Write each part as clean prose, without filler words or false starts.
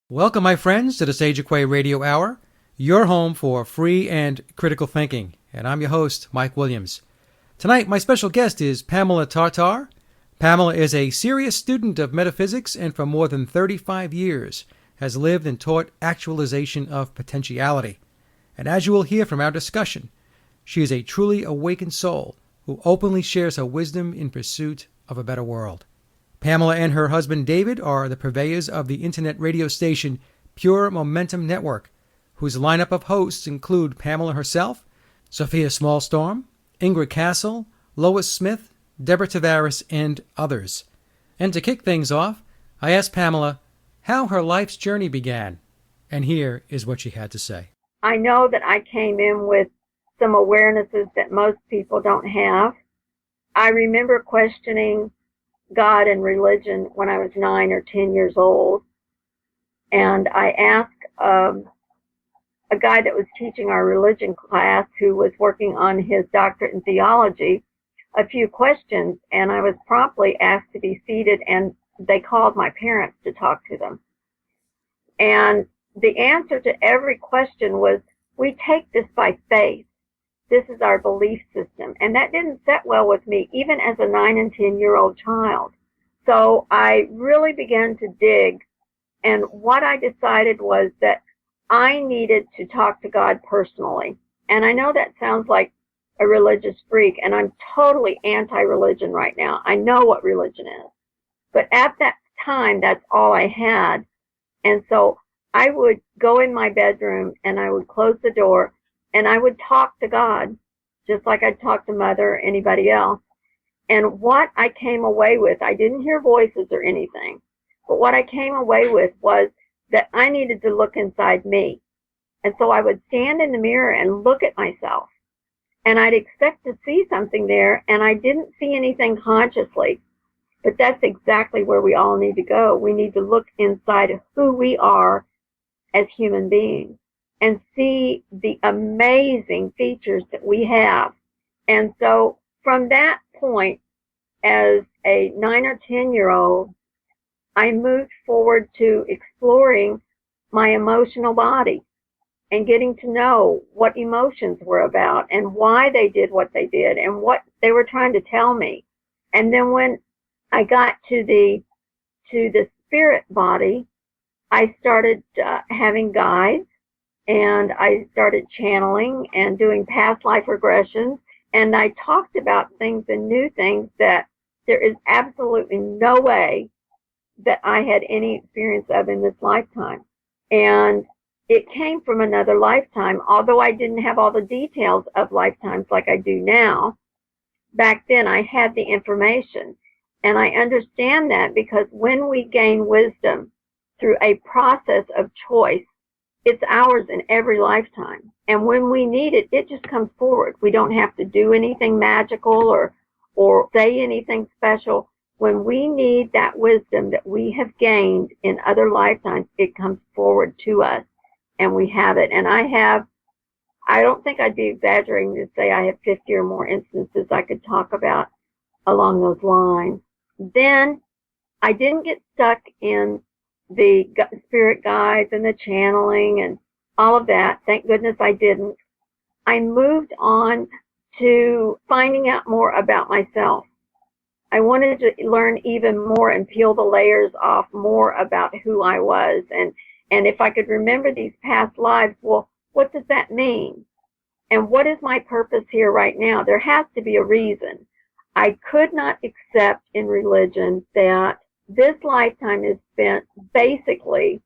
Welcome, my friends, to the Sage Aquay Radio Hour, your home for free and critical thinking. And I'm your host, Mike Williams. Tonight, my special guest is Pamela Tartar. Pamela is a serious student of metaphysics and for more than 35 years has lived and taught actualization of potentiality. And as you will hear from our discussion, she is a truly awakened soul who openly shares her wisdom in pursuit of a better world. Pamela and her husband David are the purveyors of the internet radio station Pure Momentum Network, whose lineup of hosts include Pamela herself, Sofia Smallstorm, Ingri Cassel, Lois Smith, Deborah Tavares, and others. And to kick things off, I asked Pamela how her life's journey began, and here is what she had to say. I know that I came in with some awarenesses that most people don't have. I remember questioning God and religion when I was 9 or 10 years old. And I asked a guy that was teaching our religion class who was working on his doctorate in theology a few questions, and I was promptly asked to be seated, and they called my parents to talk to them. And the answer to every question was, we take this by faith. This is our belief system. And that didn't sit well with me, even as a 9 and 10-year-old child. So I really began to dig. And what I decided was that I needed to talk to God personally. And I know that sounds like a religious freak, and I'm totally anti-religion right now. I know what religion is. But at that time, that's all I had. And so I would go in my bedroom and I would close the door and I would talk to God, just like I'd talk to Mother or anybody else. And what I came away with, I didn't hear voices or anything, but what I came away with was that I needed to look inside me. And so I would stand in the mirror and look at myself. And I'd expect to see something there, and I didn't see anything consciously. But that's exactly where we all need to go. We need to look inside of who we are as human beings and see the amazing features that we have. And so from that point, as a 9 or 10-year-old, I moved forward to exploring my emotional body and getting to know what emotions were about and why they did what they did and what they were trying to tell me. And then when I got to the spirit body, I started having guides, and I started channeling and doing past life regressions, and I talked about things and new things that there is absolutely no way that I had any experience of in this lifetime. And it came from another lifetime, although I didn't have all the details of lifetimes like I do now. Back then I had the information, and I understand that because when we gain wisdom through a process of choice, it's ours in every lifetime. And when we need it, it just comes forward. We don't have to do anything magical or say anything special. When we need that wisdom that we have gained in other lifetimes, it comes forward to us, and we have it. And I don't think I'd be exaggerating to say I have 50 or more instances I could talk about along those lines. Then I didn't get stuck in the spirit guides and the channeling and all of that. Thank goodness I didn't. I moved on to finding out more about myself. I wanted to learn even more and peel the layers off more about who I was. And if I could remember these past lives, well, what does that mean? And what is my purpose here right now? There has to be a reason. I could not accept in religion that this lifetime is spent basically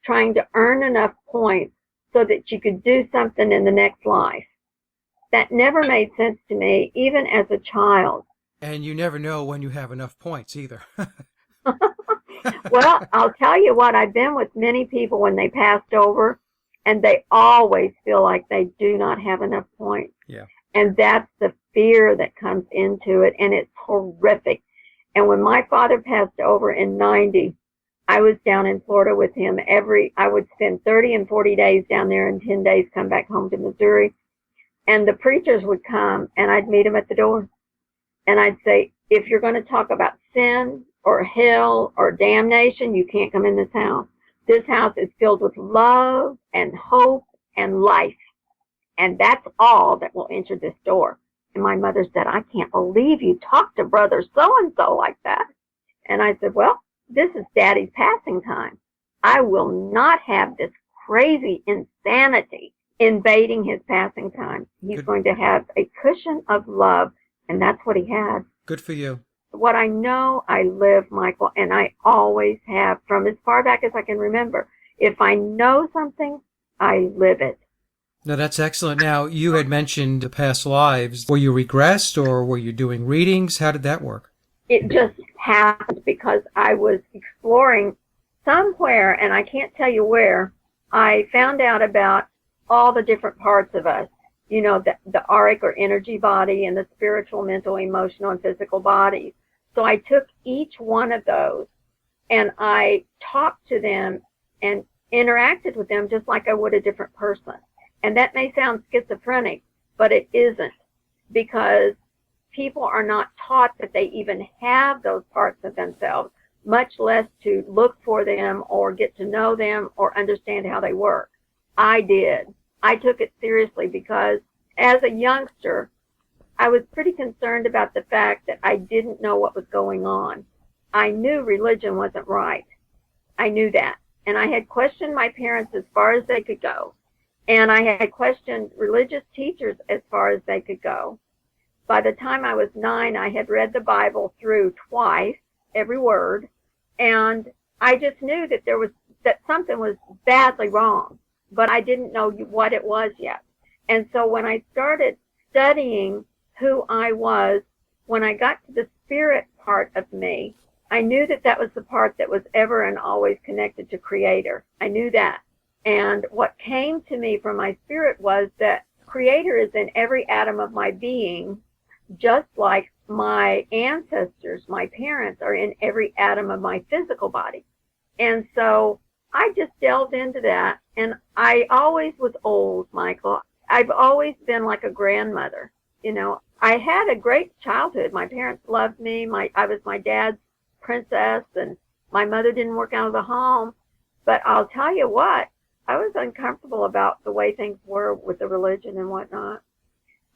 trying to earn enough points so that you could do something in the next life. That never made sense to me, even as a child. And you never know when you have enough points either. Well, I'll tell you what, I've been with many people when they passed over, and they always feel like they do not have enough points. Yeah. And that's the fear that comes into it, and it's horrific. And when my father passed over in 90, I was down in Florida with him I would spend 30 and 40 days down there and 10 days come back home to Missouri. And the preachers would come, and I'd meet them at the door. And I'd say, if you're going to talk about sin or hell or damnation, you can't come in this house. This house is filled with love and hope and life. And that's all that will enter this door. And my mother said, I can't believe you talked to brother so-and-so like that. And I said, well, this is Daddy's passing time. I will not have this crazy insanity invading his passing time. He's going to have a cushion of love, and that's what he had. Good for you. What I know, I live, Michael, and I always have from as far back as I can remember. If I know something, I live it. No, that's excellent. Now, you had mentioned the past lives. Were you regressed or were you doing readings? How did that work? It just happened because I was exploring somewhere, and I can't tell you where, I found out about all the different parts of us. You know, the auric or energy body and the spiritual, mental, emotional, and physical bodies. So I took each one of those and I talked to them and interacted with them just like I would a different person. And that may sound schizophrenic, but it isn't, because people are not taught that they even have those parts of themselves, much less to look for them or get to know them or understand how they work. I did. I took it seriously because as a youngster, I was pretty concerned about the fact that I didn't know what was going on. I knew religion wasn't right. I knew that. And I had questioned my parents as far as they could go. And I had questioned religious teachers as far as they could go. By the time I was 9, I had read the Bible through twice, every word, and I just knew that something was badly wrong, but I didn't know what it was yet. And so when I started studying who I was, when I got to the spirit part of me, I knew that was the part that was ever and always connected to Creator. I knew that. And what came to me from my spirit was that Creator is in every atom of my being, just like my ancestors, my parents, are in every atom of my physical body. And so I just delved into that. And I always was old, Michael. I've always been like a grandmother. You know, I had a great childhood. My parents loved me. I was my dad's princess, and my mother didn't work out of the home. But I'll tell you what, I was uncomfortable about the way things were with the religion and whatnot.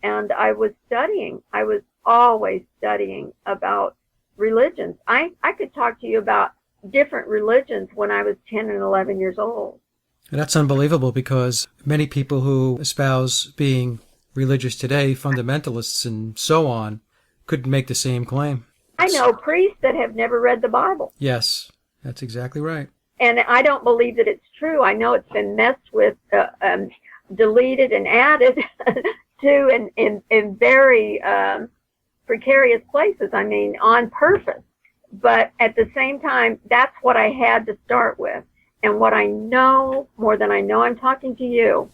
And I was studying. I was always studying about religions. I could talk to you about different religions when I was 10 and 11 years old. And that's unbelievable, because many people who espouse being religious today, fundamentalists and so on, couldn't make the same claim. I know priests that have never read the Bible. Yes, that's exactly right. And I don't believe that it's true. I know it's been messed with, deleted and added to in very precarious places, I mean, on purpose. But at the same time, that's what I had to start with. And what I know, more than I know I'm talking to you,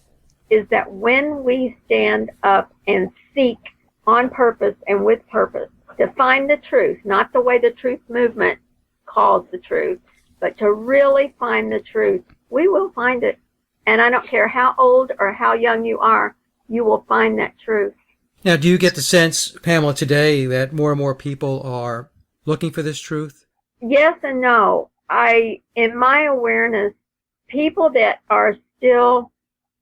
is that when we stand up and seek on purpose and with purpose to find the truth, not the way the truth movement calls the truth, but to really find the truth, we will find it. And I don't care how old or how young you are, you will find that truth. Now, do you get the sense, Pamela, today that more and more people are looking for this truth? Yes and no. In my awareness, people that are still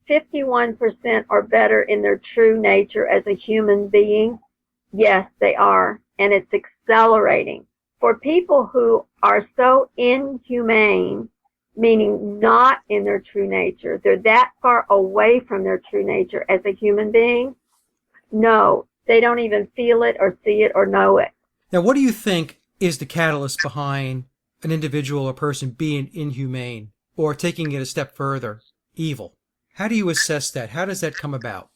51% or better in their true nature as a human being, yes, they are. And it's accelerating. For people who are so inhumane, meaning not in their true nature, they're that far away from their true nature as a human being, no, they don't even feel it or see it or know it. Now, what do you think is the catalyst behind an individual or person being inhumane, or taking it a step further, evil? How do you assess that? How does that come about?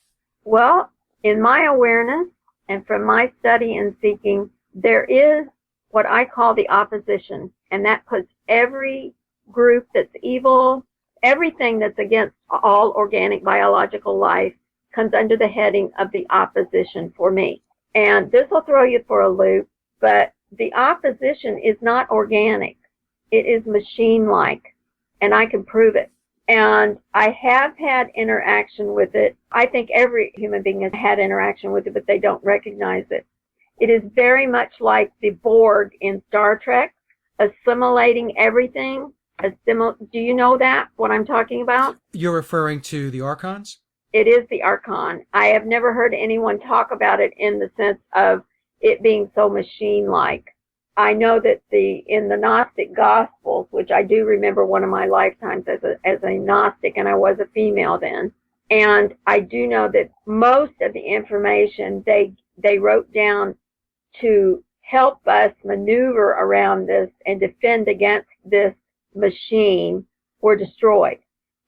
Well, in my awareness and from my study and seeking, there is what I call the opposition, and that puts every group that's evil, everything that's against all organic biological life, comes under the heading of the opposition for me. And this will throw you for a loop, but the opposition is not organic. It is machine-like, and I can prove it. And I have had interaction with it. I think every human being has had interaction with it, but they don't recognize it. It is very much like the Borg in Star Trek, assimilating everything Do you know that, what I'm talking about? You're referring to the archons? It is the archon. I have never heard anyone talk about it in the sense of it being so machine-like. I know that in the Gnostic Gospels, which I do remember one of my lifetimes as a Gnostic, and I was a female then, and I do know that most of the information they wrote down to help us maneuver around this and defend against this machine were destroyed.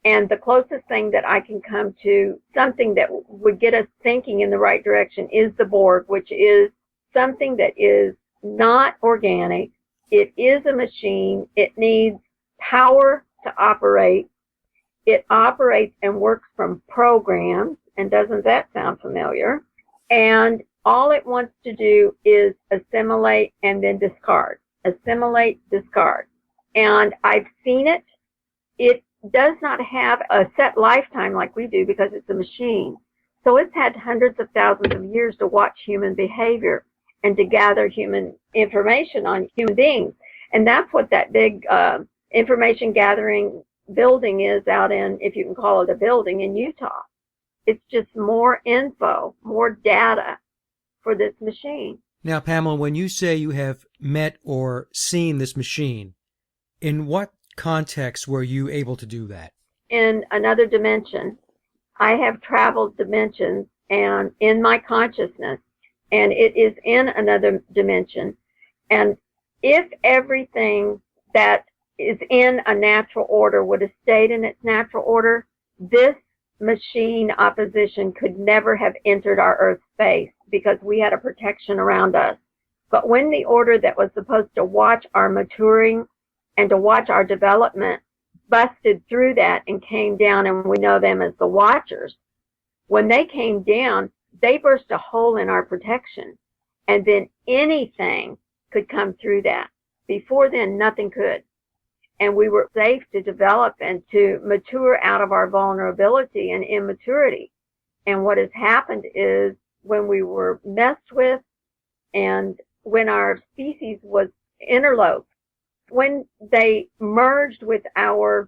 And the closest thing that I can come to something that would get us thinking in the right direction is the Borg, which is something that is not organic. It is a machine. It needs power to operate. It operates and works from programs. And doesn't that sound familiar? And all it wants to do is assimilate and then discard. Assimilate, discard. And I've seen it. It does not have a set lifetime like we do because it's a machine. So it's had hundreds of thousands of years to watch human behavior and to gather human information on human beings. And that's what that big information gathering building is out in, if you can call it a building, in Utah. It's just more info, more data for this machine. Now, Pamela, when you say you have met or seen this machine, in what context were you able to do that? In another dimension. I have traveled dimensions and in my consciousness, and it is in another dimension. And if everything that is in a natural order would have stayed in its natural order, this machine opposition could never have entered our Earth space because we had a protection around us. But when the order that was supposed to watch our maturing and to watch our development busted through that and came down, and we know them as the Watchers, when they came down, they burst a hole in our protection, and then anything could come through that. Before then, nothing could. And we were safe to develop and to mature out of our vulnerability and immaturity. And what has happened is when we were messed with and when our species was interloped, when they merged with our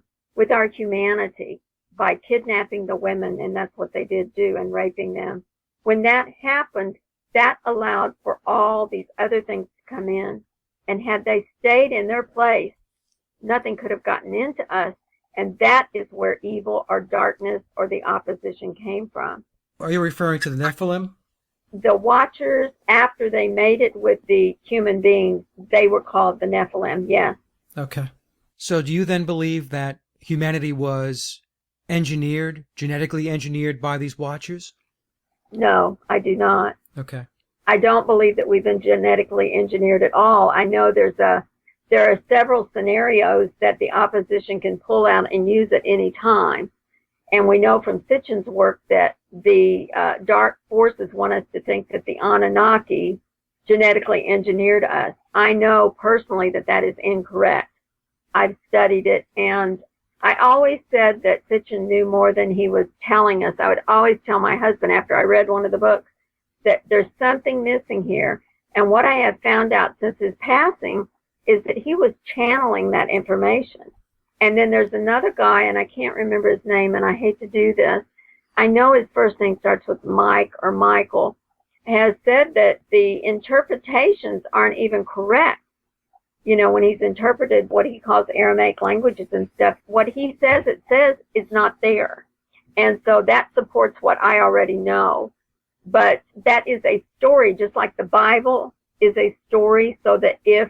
humanity by kidnapping the women, and that's what they did do, and raping them. When that happened, that allowed for all these other things to come in. And had they stayed in their place, nothing could have gotten into us. And that is where evil or darkness or the opposition came from. Are you referring to the Nephilim? The Watchers, after they made it with the human beings, they were called the Nephilim, yes. Okay. So do you then believe that humanity was engineered, genetically engineered by these Watchers? No, I do not. Okay. I don't believe that we've been genetically engineered at all. I know there are several scenarios that the opposition can pull out and use at any time. And we know from Sitchin's work that the dark forces want us to think that the Anunnaki genetically engineered us. I know personally that that is incorrect. I've studied it, and I always said that Sitchin knew more than he was telling us. I would always tell my husband after I read one of the books that there's something missing here. And what I have found out since his passing is that he was channeling that information. And then there's another guy, and I can't remember his name, and I hate to do this. I know his first name starts with Mike or Michael, has said that the interpretations aren't even correct. You know, when he's interpreted what he calls Aramaic languages and stuff, what he says it says is not there. And so that supports what I already know. But that is a story, just like the Bible is a story, so that if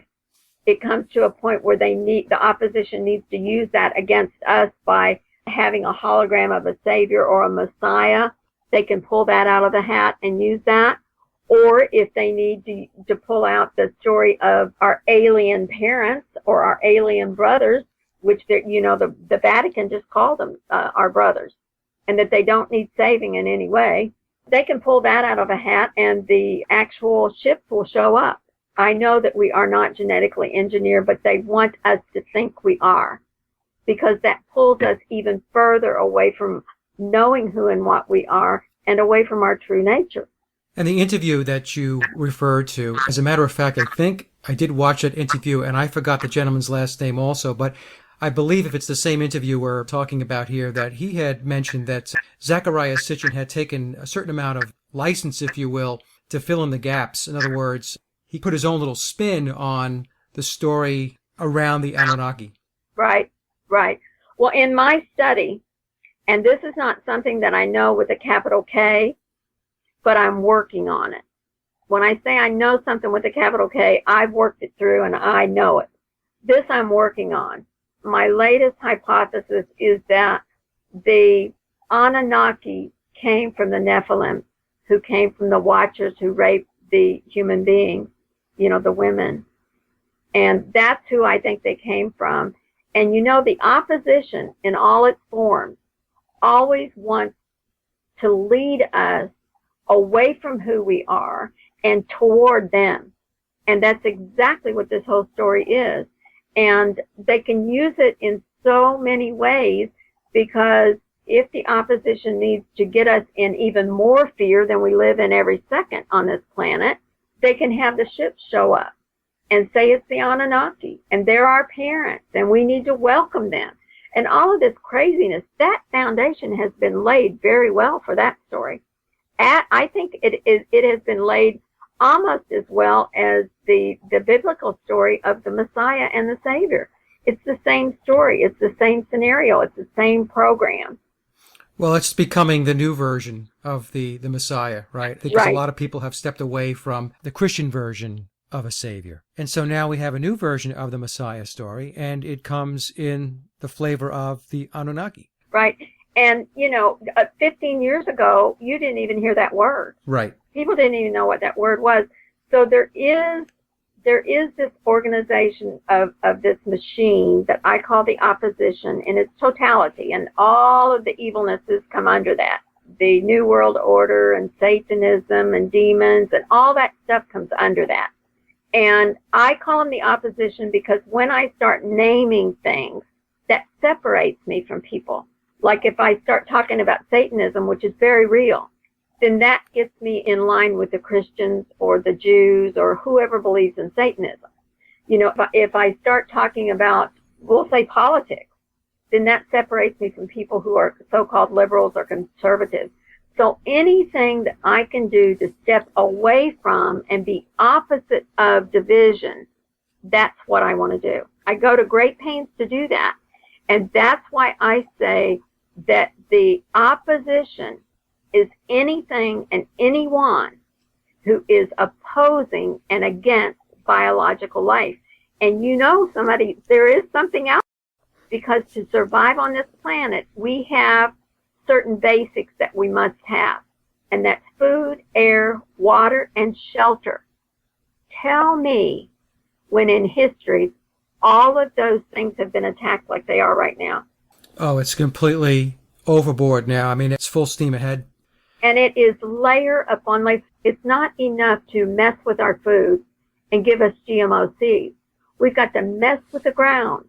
it comes to a point where the opposition needs to use that against us by having a hologram of a savior or a Messiah, they can pull that out of the hat and use that. Or if they need to pull out the story of our alien parents or our alien brothers, which the Vatican just called them our brothers, and that they don't need saving in any way, they can pull that out of a hat and the actual ships will show up. I know that we are not genetically engineered, but they want us to think we are, because that pulls us even further away from knowing who and what we are and away from our true nature. And the interview that you referred to, as a matter of fact, I think I did watch that interview, and I forgot the gentleman's last name also, but I believe if it's the same interview we're talking about here, that he had mentioned that Zecharia Sitchin had taken a certain amount of license, if you will, to fill in the gaps. In other words, he put his own little spin on the story around the Anunnaki. Right, right. Well, in my study, and this is not something that I know with a capital K, but I'm working on it. When I say I know something with a capital K, I've worked it through and I know it. This I'm working on. My latest hypothesis is that the Anunnaki came from the Nephilim, who came from the Watchers who raped the human beings, the women. And that's who I think they came from. And the opposition in all its forms always wants to lead us away from who we are and toward them. And that's exactly what this whole story is. And they can use it in so many ways, because if the opposition needs to get us in even more fear than we live in every second on this planet, they can have the ships show up and say it's the Anunnaki and they're our parents and we need to welcome them. And all of this craziness, that foundation has been laid very well for that story. I think it has been laid almost as well as the biblical story of the Messiah and the Savior. It's the same story. It's the same scenario. It's the same program. Well, it's becoming the new version of the Messiah, right? Because a lot of people have stepped away from the Christian version of a Savior. And so now we have a new version of the Messiah story, and it comes in the flavor of the Anunnaki. Right. And, 15 years ago, you didn't even hear that word. Right. People didn't even know what that word was. So there is this organization of this machine that I call the opposition in its totality, and all of the evilnesses come under that. The New World Order and Satanism and demons and all that stuff comes under that. And I call them the opposition because when I start naming things, that separates me from people. Like if I start talking about Satanism, which is very real, then that gets me in line with the Christians or the Jews or whoever believes in Satanism. If I start talking about, we'll say politics, then that separates me from people who are so-called liberals or conservatives. So anything that I can do to step away from and be opposite of division, that's what I want to do. I go to great pains to do that. And that's why I say that the opposition is anything and anyone who is opposing and against biological life. And there is something out there, because to survive on this planet, we have certain basics that we must have. And that's food, air, water, and shelter. Tell me when in history all of those things have been attacked like they are right now. Oh, it's completely overboard now. I mean, it's full steam ahead. And it is layer upon layer. It's not enough to mess with our food and give us GMO seeds. We've got to mess with the ground.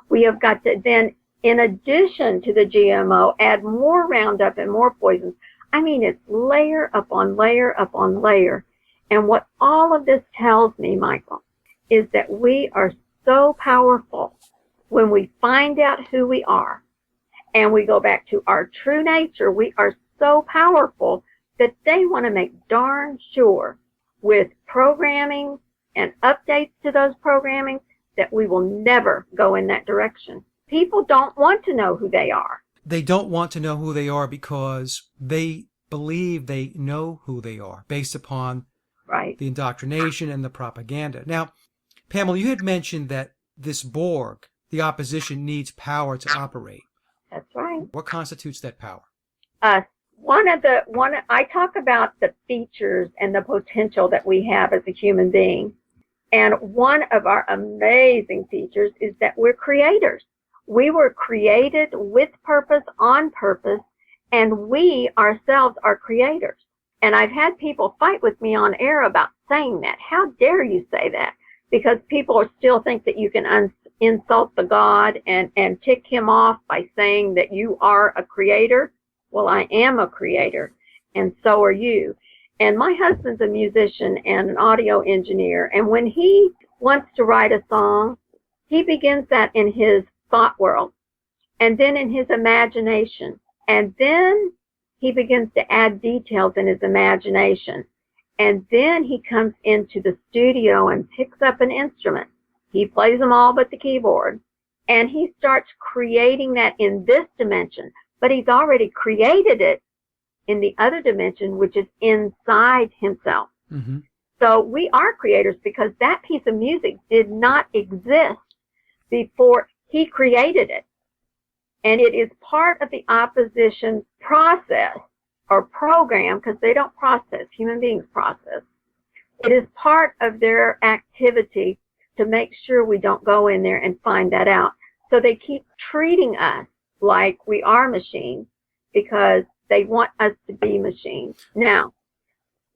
We have got to then, in addition to the GMO, add more Roundup and more poisons. I mean, it's layer upon layer upon layer. And what all of this tells me, Michael, is that we are so powerful when we find out who we are and we go back to our true nature. We are so powerful that they want to make darn sure with programming and updates to those programming that we will never go in that direction. People don't want to know who they are. They don't want to know who they are because they believe they know who they are based upon the indoctrination and the propaganda. Now, Pamela, you had mentioned that this Borg, the opposition, needs power to operate. That's right. What constitutes that power? I talk about the features and the potential that we have as a human being. And one of our amazing features is that we're creators. We were created with purpose, on purpose, and we ourselves are creators. And I've had people fight with me on air about saying that. How dare you say that? Because people still think that you can insult the God and tick him off by saying that you are a creator. Well, I am a creator, and so are you. And my husband's a musician and an audio engineer, and when he wants to write a song, he begins that in his thought world, and then in his imagination. And then he begins to add details in his imagination. And then he comes into the studio and picks up an instrument. He plays them all but the keyboard. And he starts creating that in this dimension. But he's already created it in the other dimension, which is inside himself. Mm-hmm. So we are creators because that piece of music did not exist before he created it. And it is part of the opposition process or program, because they don't process, human beings process. It is part of their activity to make sure we don't go in there and find that out. So they keep treating us like we are machines because they want us to be machines. Now,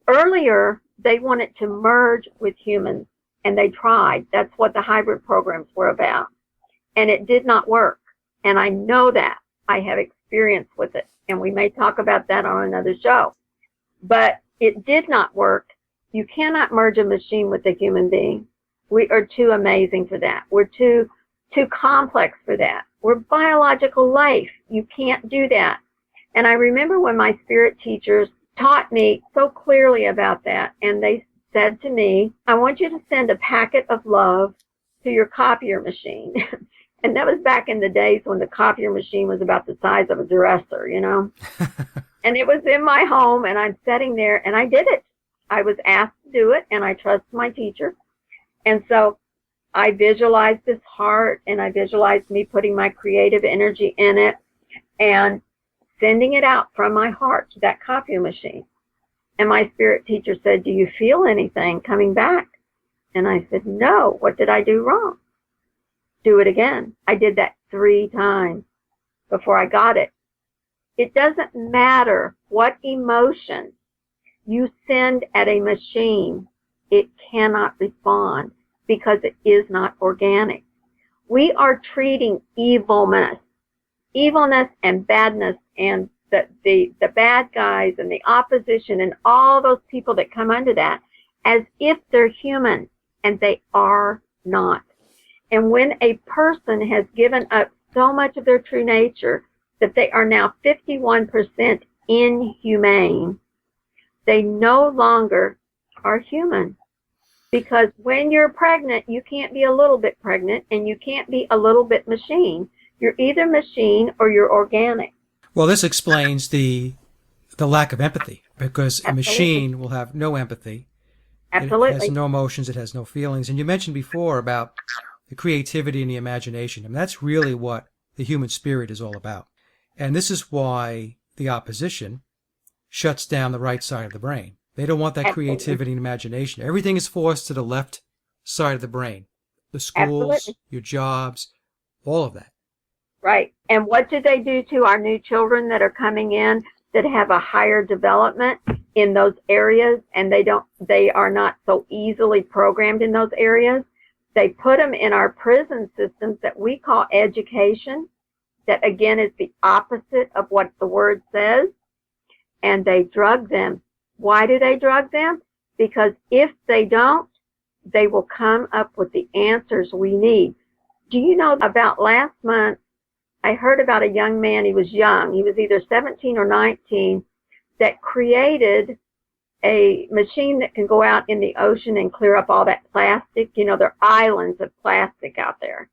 earlier, they wanted to merge with humans, and they tried. That's what the hybrid programs were about. And it did not work. And I know that. I have experience with it. And we may talk about that on another show. But it did not work. You cannot merge a machine with a human being. We are too amazing for that. We're too complex for that. We're biological life. You can't do that. And I remember when my spirit teachers taught me so clearly about that, and they said to me, I want you to send a packet of love to your copier machine. And that was back in the days when the copier machine was about the size of a dresser, you know. And it was in my home, and I'm sitting there, and I did it. I was asked to do it, and I trust my teacher. And so I visualized this heart, and I visualized me putting my creative energy in it and sending it out from my heart to that copier machine. And my spirit teacher said, do you feel anything coming back? And I said, no. What did I do wrong? Do it again. I did that 3 times before I got it. It doesn't matter what emotion you send at a machine, it cannot respond because it is not organic. We are treating evilness and badness and the bad guys and the opposition and all those people that come under that as if they're human, and they are not. And when a person has given up so much of their true nature that they are now 51% inhumane, they no longer are human. Because when you're pregnant, you can't be a little bit pregnant, and you can't be a little bit machine. You're either machine or you're organic. Well, this explains the lack of empathy, because Absolutely. A machine will have no empathy. Absolutely. It has no emotions. It has no feelings. And you mentioned before about the creativity and the imagination. I mean, that's really what the human spirit is all about. And this is why the opposition shuts down the right side of the brain. They don't want that Absolutely. creativity and imagination. Everything is forced to the left side of the brain. The schools, Absolutely. your jobs, all of that. Right. And what do they do to our new children that are coming in that have a higher development in those areas, and they are not so easily programmed in those areas? They put them in our prison systems that we call education, that again is the opposite of what the word says, and they drug them. Why do they drug them? Because if they don't, they will come up with the answers we need. Do you know about last month, I heard about a young man, he was young, he was either 17 or 19, that created a machine that can go out in the ocean and clear up all that plastic. You know, there are islands of plastic out there.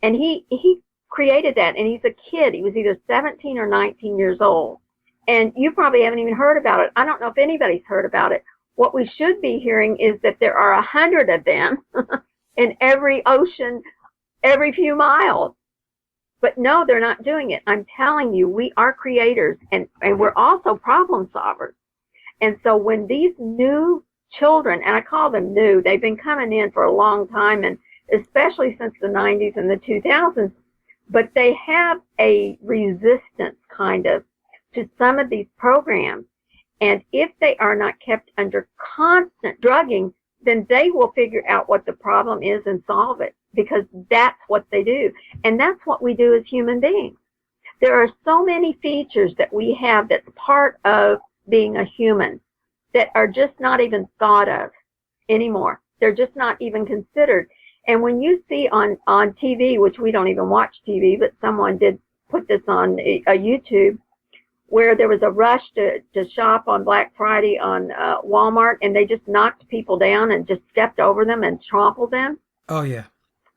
And he created that, and he's a kid. He was either 17 or 19 years old. And you probably haven't even heard about it. I don't know if anybody's heard about it. What we should be hearing is that there are 100 of them in every ocean, every few miles. But no, they're not doing it. I'm telling you, we are creators, and we're also problem solvers. And so when these new children, and I call them new, they've been coming in for a long time, and especially since the 90s and the 2000s, but they have a resistance kind of to some of these programs. And if they are not kept under constant drugging, then they will figure out what the problem is and solve it, because that's what they do. And that's what we do as human beings. There are so many features that we have that's part of being a human that are just not even thought of anymore. They're just not even considered. And when you see on TV, which we don't even watch TV, but someone did put this on a YouTube, where there was a rush to shop on Black Friday on Walmart, and they just knocked people down and just stepped over them and trampled them. Oh, yeah.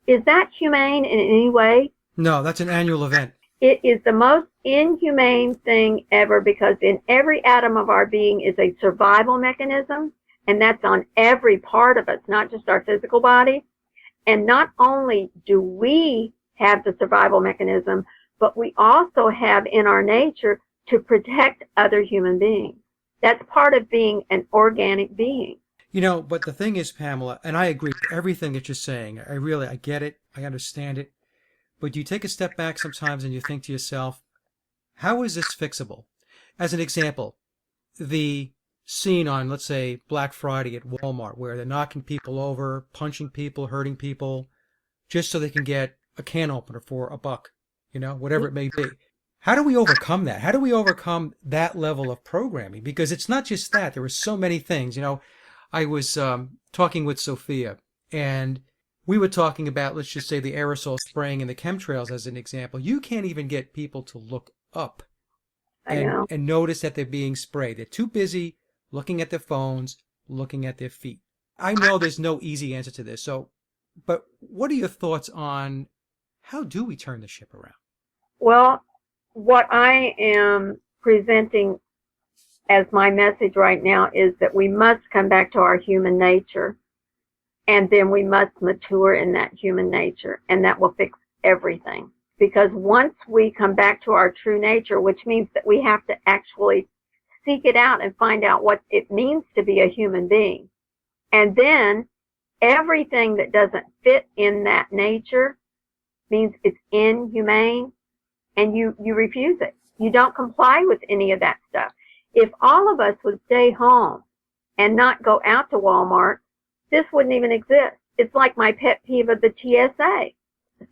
Is that humane in any way? No, that's an annual event. It is the most inhumane thing ever, because in every atom of our being is a survival mechanism, and that's on every part of us, not just our physical body. And not only do we have the survival mechanism, but we also have in our nature to protect other human beings. That's part of being an organic being. You know, but the thing is, Pamela, and I agree with everything that you're saying. I get it. I understand it. But you take a step back sometimes and you think to yourself, how is this fixable? As an example, the scene on, let's say, Black Friday at Walmart, where they're knocking people over, punching people, hurting people, just so they can get a can opener for $1, whatever it may be. How do we overcome that? How do we overcome that level of programming? Because it's not just that. There are so many things. I was talking with Sofia, and we were talking about, let's just say, the aerosol spraying and the chemtrails as an example. You can't even get people to look up and notice that they're being sprayed. They're too busy looking at their phones, looking at their feet. I know there's no easy answer to this. But what are your thoughts on how do we turn the ship around? Well, what I am presenting as my message right now is that we must come back to our human nature, and then we must mature in that human nature, and that will fix everything. Because once we come back to our true nature, which means that we have to actually seek it out and find out what it means to be a human being. And then everything that doesn't fit in that nature means it's inhumane, and you refuse it. You don't comply with any of that stuff. If all of us would stay home and not go out to Walmart, this wouldn't even exist. It's like my pet peeve of the TSA.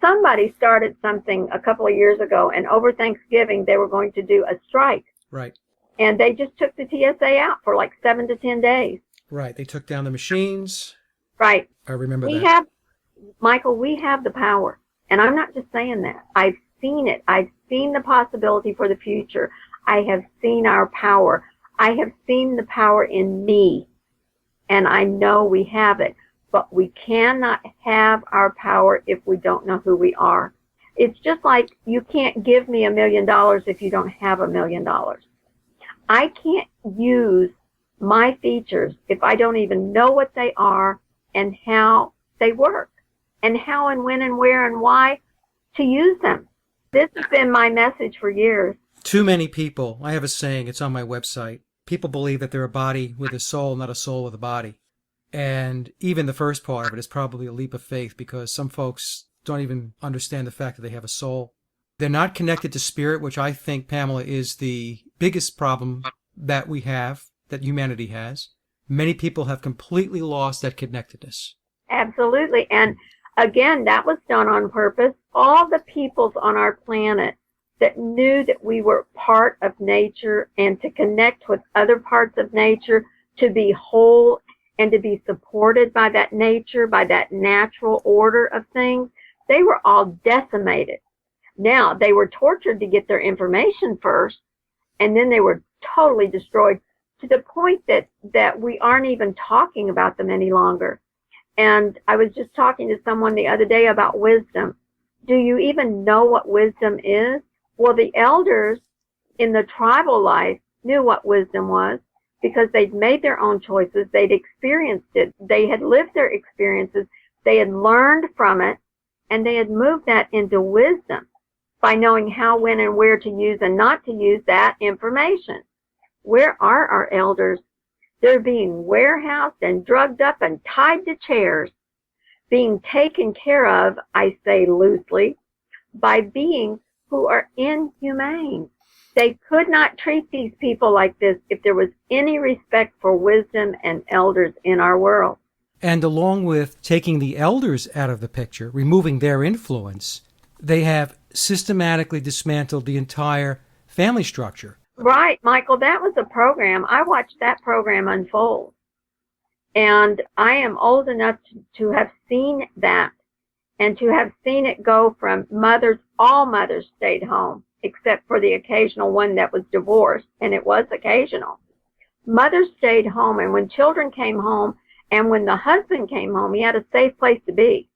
Somebody started something a couple of years ago, and over Thanksgiving they were going to do a strike. Right. And they just took the TSA out for like 7 to 10 days. Right. They took down the machines. Right. I remember that. Michael, we have the power. And I'm not just saying that. I've seen it. I've seen the possibility for the future. I have seen our power. I have seen the power in me. And I know we have it. But we cannot have our power if we don't know who we are. It's just like you can't give me $1 million if you don't have $1 million. I can't use my features if I don't even know what they are and how they work, and how and when and where and why to use them. This has been my message for years. Too many people, I have a saying, it's on my website, people believe that they're a body with a soul, not a soul with a body. And even the first part of it is probably a leap of faith, because some folks don't even understand the fact that they have a soul. They're not connected to spirit, which I think, Pamela, is the biggest problem that we have, that humanity has. Many people have completely lost that connectedness. Absolutely. And again, that was done on purpose. All the peoples on our planet that knew that we were part of nature and to connect with other parts of nature, to be whole and to be supported by that nature, by that natural order of things, they were all decimated. Now, they were tortured to get their information first, and then they were totally destroyed to the point that we aren't even talking about them any longer. And I was just talking to someone the other day about wisdom. Do you even know what wisdom is? Well, the elders in the tribal life knew what wisdom was because they'd made their own choices. They'd experienced it. They had lived their experiences. They had learned from it, and they had moved that into wisdom by knowing how, when, and where to use and not to use that information. Where are our elders? They're being warehoused and drugged up and tied to chairs, being taken care of, I say loosely, by beings who are inhumane. They could not treat these people like this if there was any respect for wisdom and elders in our world. And along with taking the elders out of the picture, removing their influence, they have systematically dismantled the entire family structure. Right, Michael, that was a program. I watched that program unfold. And I am old enough to have seen that And to have seen it go from mothers, all mothers stayed home, except for the occasional one that was divorced, and it was occasional. Mothers stayed home, and when children came home, and when the husband came home, he had a safe place to be.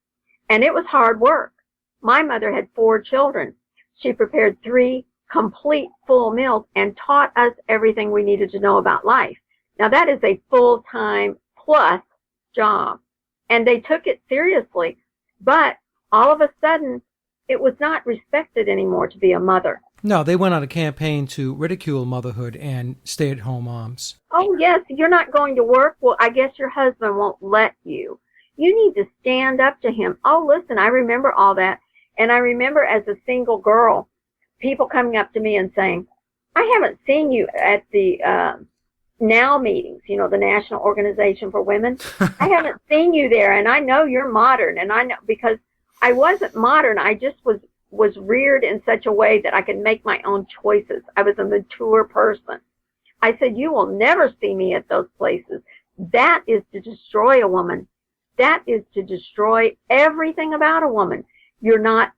And it was hard work. My mother had 4 children. She prepared 3 complete full meals and taught us everything we needed to know about life. Now that is a full-time plus job. And they took it seriously. But all of a sudden, it was not respected anymore to be a mother. No, they went on a campaign to ridicule motherhood and stay-at-home moms. Oh, yes, you're not going to work? Well, I guess your husband won't let you. You need to stand up to him. Oh, listen, I remember all that. And I remember as a single girl, people coming up to me and saying, I haven't seen you at the NOW meetings, you know, the National Organization for Women. I haven't seen you there, and I know you're modern. And I know, because I wasn't modern, I just was reared in such a way that I could make my own choices. I was a mature person. I said, you will never see me at those places. That is to destroy a woman. That is to destroy everything about a woman. You're not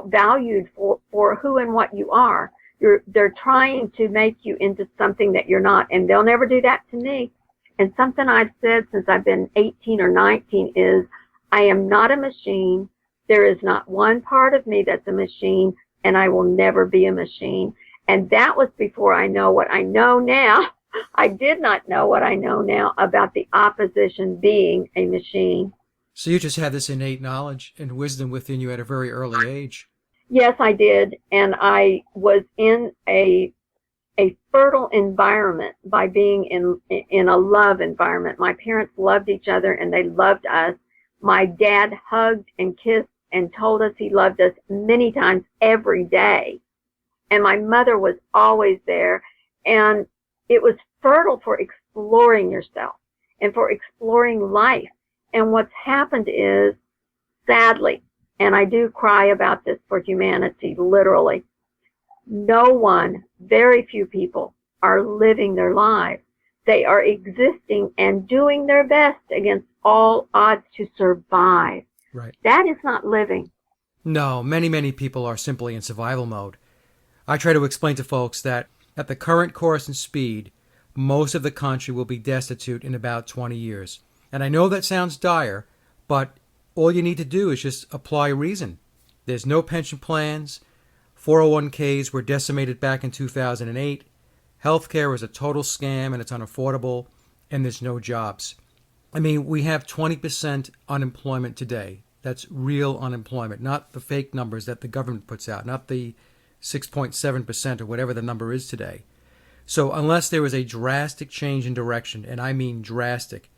valued for who and what you are. They're trying to make you into something that you're not, and they'll never do that to me. And something I've said since I've been 18 or 19 is, I am not a machine. There is not one part of me that's a machine, and I will never be a machine. And that was before I know what I know now. I did not know what I know now about the opposition being a machine. So you just had this innate knowledge and wisdom within you at a very early age. Yes, I did. And I was in a fertile environment by being in a love environment. My parents loved each other and they loved us. My dad hugged and kissed and told us he loved us many times every day. And my mother was always there. And it was fertile for exploring yourself and for exploring life. And what's happened is, sadly, and I do cry about this for humanity, literally, no one, very few people are living their lives. They are existing and doing their best against all odds to survive. Right. That is not living. No, many people are simply in survival mode. I try to explain to folks that at the current course and speed, most of the country will be destitute in about 20 years. And I know that sounds dire, but all you need to do is just apply reason. There's no pension plans. 401ks were decimated back in 2008. Healthcare is a total scam and it's unaffordable, and there's no jobs. I mean, we have 20% unemployment today. That's real unemployment, not the fake numbers that the government puts out, not the 6.7% or whatever the number is today. So unless there is a drastic change in direction, and I mean drastic,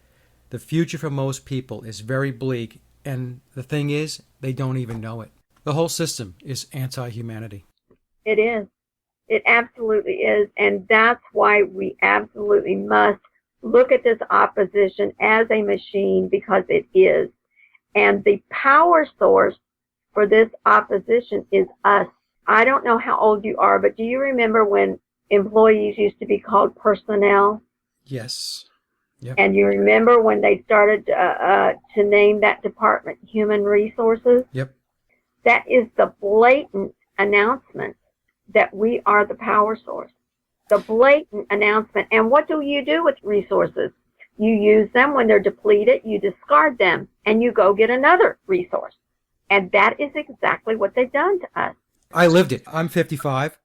the future for most people is very bleak, and the thing is, they don't even know it. The whole system is anti-humanity. It is. It absolutely is. And that's why we absolutely must look at this opposition as a machine, because it is. And the power source for this opposition is us. I don't know how old you are, but do you remember when employees used to be called personnel? Yes. Yep. And you remember when they started to name that department human resources? Yep. That is the blatant announcement that we are the power source. The blatant announcement. And what do you do with resources? You use them when they're depleted, you discard them, and you go get another resource. And that is exactly what they've done to us. I lived it. I'm 55.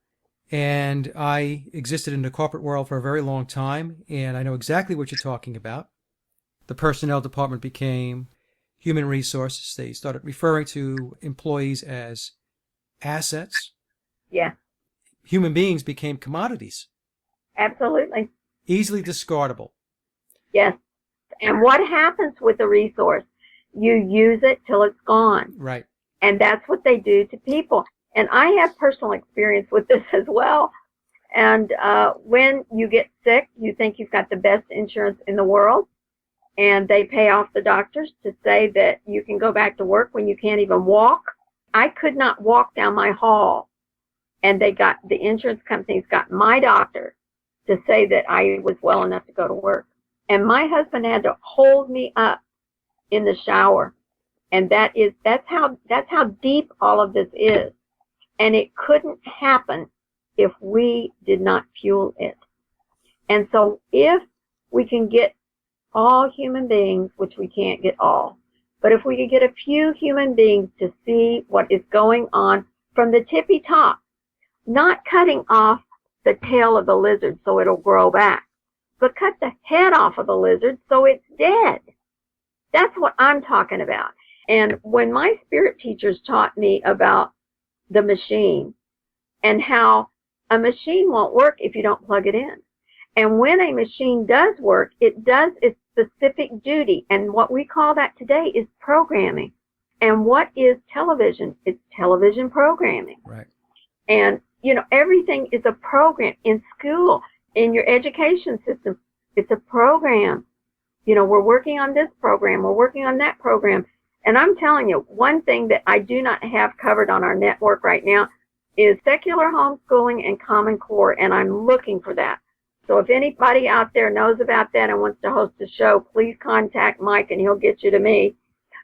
And I existed in the corporate world for a very long time, and I know exactly what you're talking about. The personnel department became human resources. They started referring to employees as assets. Yeah. Human beings became commodities. Absolutely. Easily discardable. Yes. And what happens with the resource? You use it till it's gone. Right. And that's what they do to people. And I have personal experience with this as well. And when you get sick, you think you've got the best insurance in the world. And they pay off the doctors to say that you can go back to work when you can't even walk. I could not walk down my hall. And the insurance companies got my doctor to say that I was well enough to go to work. And my husband had to hold me up in the shower And that's how deep all of this is. And it couldn't happen if we did not fuel it. And so if we can get all human beings, which we can't get all, but if we could get a few human beings to see what is going on from the tippy top, not cutting off the tail of the lizard so it'll grow back, but cut the head off of the lizard so it's dead. That's what I'm talking about. And when my spirit teachers taught me about the machine and how a machine won't work if you don't plug it in. And when a machine does work, it does its specific duty. And what we call that today is programming. And what is television? It's television programming. Right. And, everything is a program in school, in your education system. It's a program. We're working on this program. We're working on that program. And I'm telling you, one thing that I do not have covered on our network right now is secular homeschooling and Common Core, and I'm looking for that. So if anybody out there knows about that and wants to host a show, please contact Mike and he'll get you to me.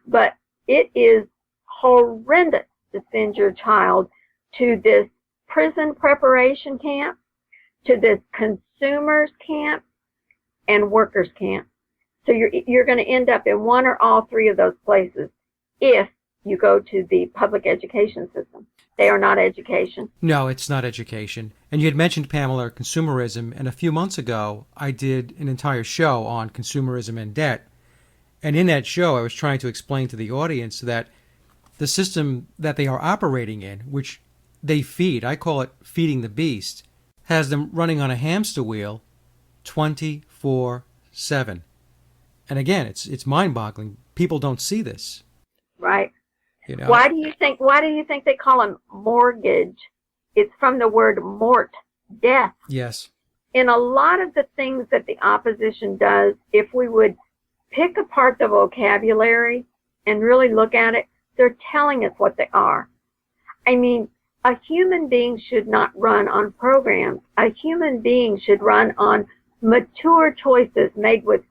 But it is horrendous to send your child to this prison preparation camp, to this consumers camp, and workers camp. So you're going to end up in one or all three of those places if you go to the public education system. They are not education. No, it's not education. And you had mentioned, Pamela, consumerism, and a few months ago I did an entire show on consumerism and debt. And in that show I was trying to explain to the audience that the system that they are operating in, which they feed, I call it feeding the beast, has them running on a hamster wheel 24/7. And again, it's mind-boggling. People don't see this. Right. Why do you think they call them mortgage? It's from the word mort, death. Yes. In a lot of the things that the opposition does, if we would pick apart the vocabulary and really look at it, they're telling us what they are. I mean, a human being should not run on programs. A human being should run on mature choices made with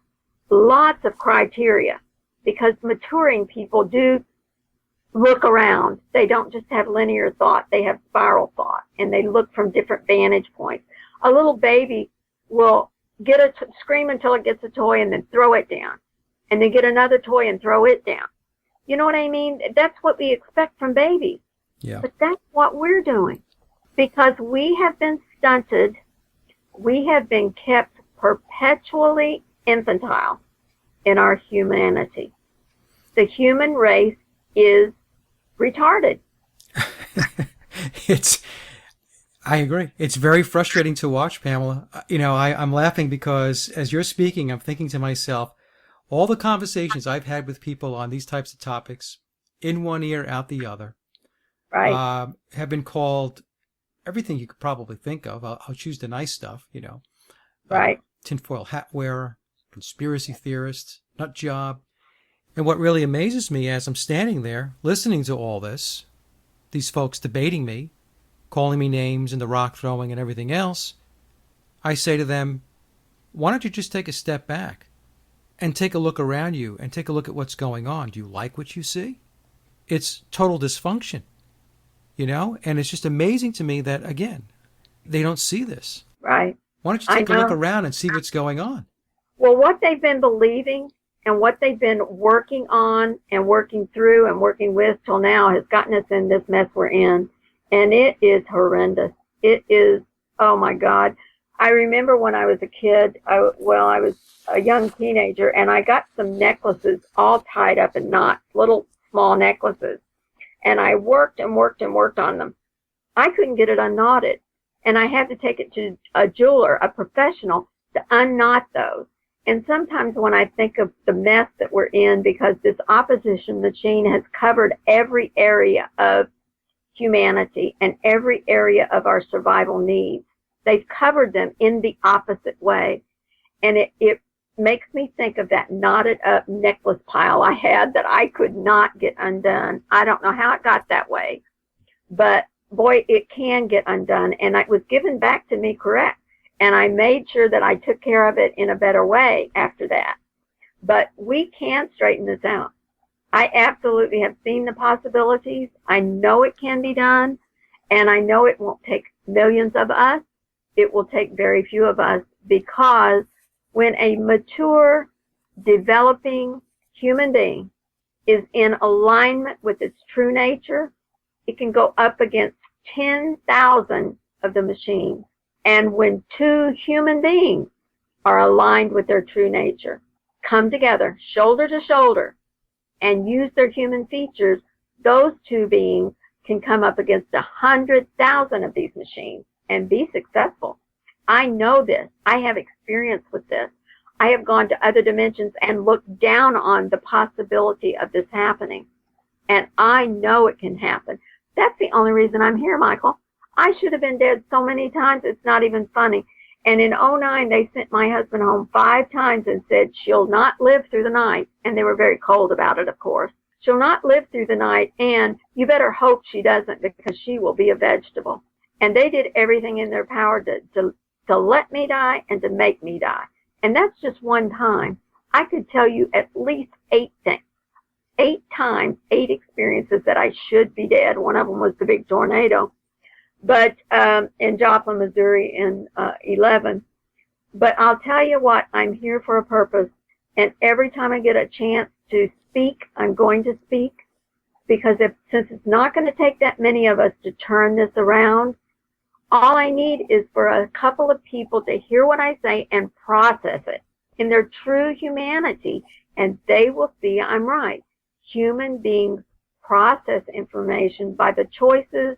lots of criteria, because maturing people do look around. They don't just have linear thought. They have spiral thought, and they look from different vantage points. A little baby will scream until it gets a toy and then throw it down, and then get another toy and throw it down. You know what I mean? That's what we expect from babies. Yeah. But that's what we're doing, because we have been stunted. We have been kept perpetually infantile in our humanity. The human race is retarded. I agree. It's very frustrating to watch, Pamela. I'm laughing because as you're speaking, I'm thinking to myself, all the conversations I've had with people on these types of topics, in one ear, out the other, right, have been called everything you could probably think of. I'll choose the nice stuff, right. Tinfoil hat wearer, conspiracy theorist, nut job. And what really amazes me as I'm standing there listening to all this, these folks debating me, calling me names and the rock throwing and everything else, I say to them, why don't you just take a step back and take a look around you and take a look at what's going on? Do you like what you see? It's total dysfunction, and it's just amazing to me that, again, they don't see this. Right. Why don't you take a look around and see what's going on? Well, what they've been believing and what they've been working on and working through and working with till now has gotten us in this mess we're in. And it is horrendous. It is, oh my God. I remember when I was a kid, I was a young teenager, and I got some necklaces all tied up in knots, little small necklaces. And I worked and worked and worked on them. I couldn't get it unknotted. And I had to take it to a jeweler, a professional, to unknot those. And sometimes when I think of the mess that we're in, because this opposition machine has covered every area of humanity and every area of our survival needs, they've covered them in the opposite way. And it makes me think of that knotted up necklace pile I had that I could not get undone. I don't know how it got that way, but boy, it can get undone. And it was given back to me correct. And I made sure that I took care of it in a better way after that. But we can straighten this out. I absolutely have seen the possibilities. I know it can be done, and I know it won't take millions of us. It will take very few of us, because when a mature, developing human being is in alignment with its true nature, it can go up against 10,000 of the machines. And when two human beings are aligned with their true nature, come together, shoulder to shoulder, and use their human features, those two beings can come up against 100,000 of these machines and be successful. I know this. I have experience with this. I have gone to other dimensions and looked down on the possibility of this happening. And I know it can happen. That's the only reason I'm here, Michael. I should have been dead so many times, it's not even funny. And in '09, they sent my husband home 5 times and said, she'll not live through the night. And they were very cold about it, of course. She'll not live through the night, and you better hope she doesn't, because she will be a vegetable. And they did everything in their power to let me die and to make me die. And that's just one time. I could tell you at least 8 things. 8 times, 8 experiences that I should be dead. One of them was the big tornado, but in Joplin, Missouri in 11. But I'll tell you what, I'm here for a purpose. And every time I get a chance to speak, I'm going to speak. Because since it's not going to take that many of us to turn this around, all I need is for a couple of people to hear what I say and process it in their true humanity, and they will see I'm right. Human beings process information by the choices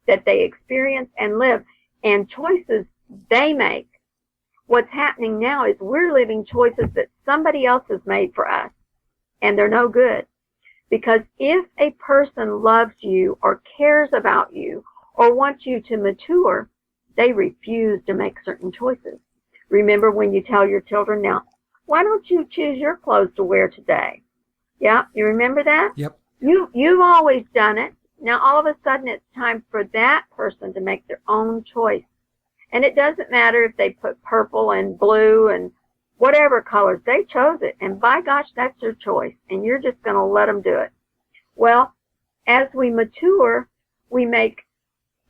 that they experience and live, and choices they make. What's happening now is we're living choices that somebody else has made for us, and they're no good. Because if a person loves you or cares about you or wants you to mature, they refuse to make certain choices. Remember when you tell your children, now, why don't you choose your clothes to wear today? Yeah, you remember that? Yep. You've always done it. Now all of a sudden it's time for that person to make their own choice. And it doesn't matter if they put purple and blue and whatever colors, they chose it. And by gosh, that's their choice. And you're just going to let them do it. Well, as we mature, we make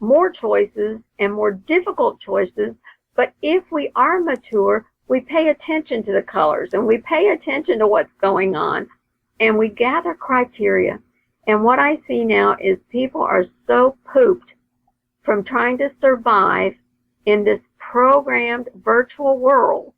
more choices and more difficult choices. But if we are mature, we pay attention to the colors and we pay attention to what's going on. And we gather criteria. And what I see now is people are so pooped from trying to survive in this programmed virtual world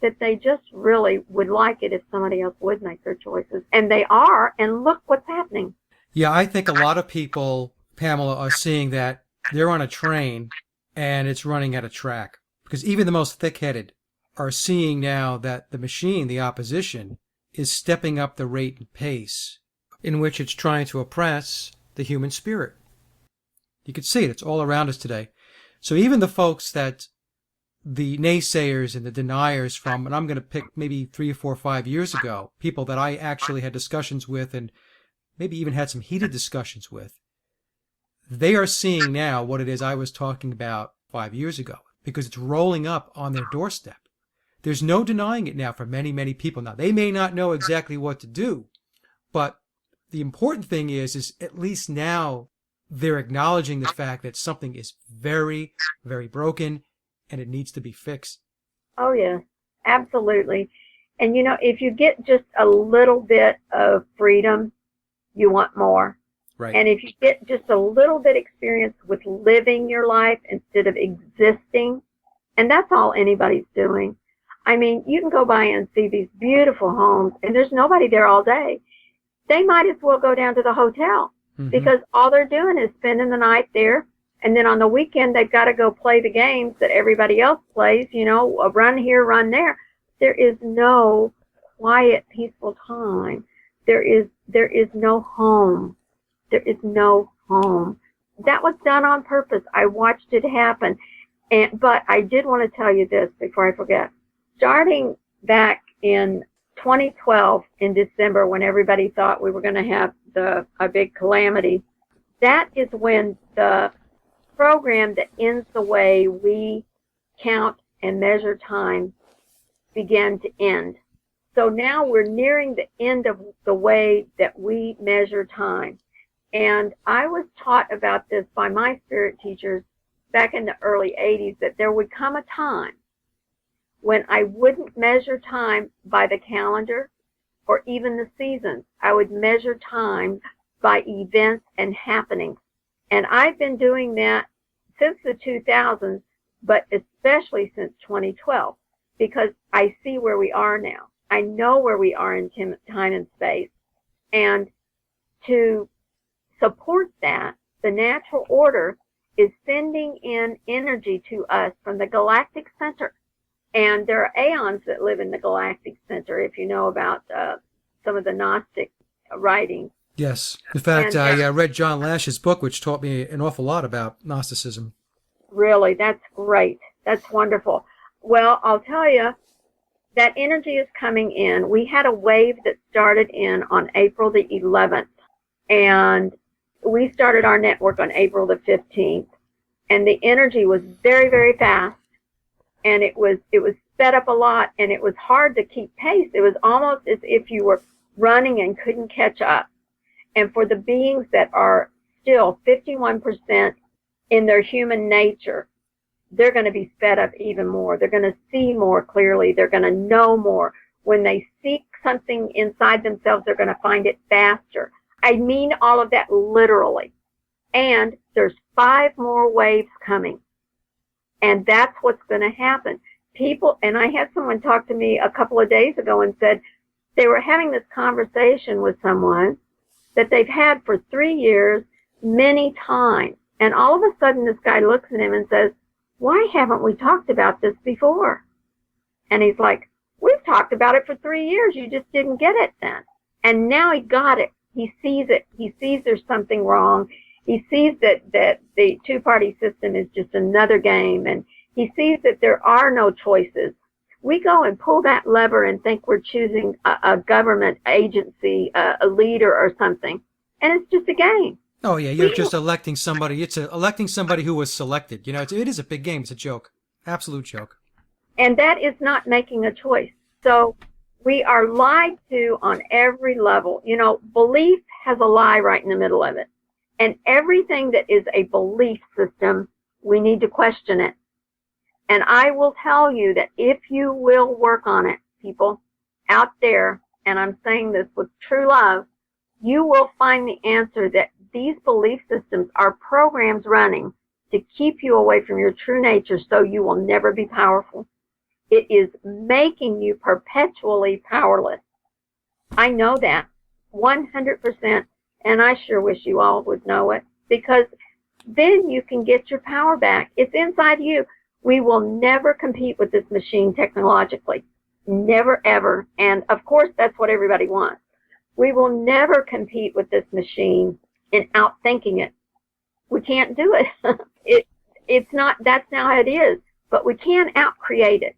that they just really would like it if somebody else would make their choices. And they are, and look what's happening. Yeah, I think a lot of people, Pamela, are seeing that they're on a train and it's running at a track. Because even the most thick-headed are seeing now that the machine, the opposition, is stepping up the rate and pace in which it's trying to oppress the human spirit. You can see it. It's all around us today. So even the folks that the naysayers and the deniers from, and I'm going to pick maybe 3 or 4 or 5 years ago, people that I actually had discussions with and maybe even had some heated discussions with, they are seeing now what it is I was talking about 5 years ago, because it's rolling up on their doorstep. There's no denying it now for many, many people. Now, they may not know exactly what to do, but the important thing is at least now they're acknowledging the fact that something is very, very broken and it needs to be fixed. Oh, yes, absolutely. And, you know, if you get just a little bit of freedom, you want more. Right. And if you get just a little bit experience with living your life instead of existing, and that's all anybody's doing. I mean, you can go by and see these beautiful homes, and there's nobody there all day. They might as well go down to the hotel, because all they're doing is spending the night there. And then on the weekend, they've got to go play the games that everybody else plays, you know, a run here, run there. There is no quiet, peaceful time. There is no home. There is no home. That was done on purpose. I watched it happen. But I did want to tell you this before I forget. Starting back in 2012 in December, when everybody thought we were going to have a big calamity, that is when the program that ends the way we count and measure time began to end. So now we're nearing the end of the way that we measure time. And I was taught about this by my spirit teachers back in the early 80s, that there would come a time when I wouldn't measure time by the calendar or even the seasons. I would measure time by events and happenings. And I've been doing that since the 2000s, but especially since 2012, because I see where we are now. I know where we are in time and space. And to support that, the natural order is sending in energy to us from the galactic center. And there are aeons that live in the galactic center, if you know about some of the Gnostic writings. Yes. In fact, I read John Lash's book, which taught me an awful lot about Gnosticism. Really, that's great. That's wonderful. Well, I'll tell you, that energy is coming in. We had a wave that started in on April the 11th, and we started our network on April the 15th, and the energy was very, very fast, and it was sped up a lot, and it was hard to keep pace. It was almost as if you were running and couldn't catch up. And for the beings that are still 51% in their human nature, they're going to be sped up even more. They're going to see more clearly. They're going to know more. When they seek something inside themselves, they're going to find it faster. I mean all of that literally. And there's 5 more waves coming. And that's what's going to happen. People, and I had someone talk to me a couple of days ago and said they were having this conversation with someone that they've had for 3 years many times. And all of a sudden this guy looks at him and says, "Why haven't we talked about this before?" And he's like, "We've talked about it for 3 years. You just didn't get it then." And now he got it. He sees it. He sees there's something wrong. He sees that the two-party system is just another game. And he sees that there are no choices. We go and pull that lever and think we're choosing a government agency, a leader or something. And it's just a game. Oh, yeah, you're just electing somebody. It's electing somebody who was selected. You know, it is a big game. It's a joke. Absolute joke. And that is not making a choice. So we are lied to on every level. You know, belief has a lie right in the middle of it. And everything that is a belief system, we need to question it. And I will tell you that if you will work on it, people out there, and I'm saying this with true love, you will find the answer that these belief systems are programs running to keep you away from your true nature so you will never be powerful. It is making you perpetually powerless. I know that 100%, and I sure wish you all would know it, because then you can get your power back. It's inside you. We will never compete with this machine technologically. Never, ever. And, of course, that's what everybody wants. We will never compete with this machine in outthinking it. We can't do it. It's not, that's not how it is. But we can outcreate it.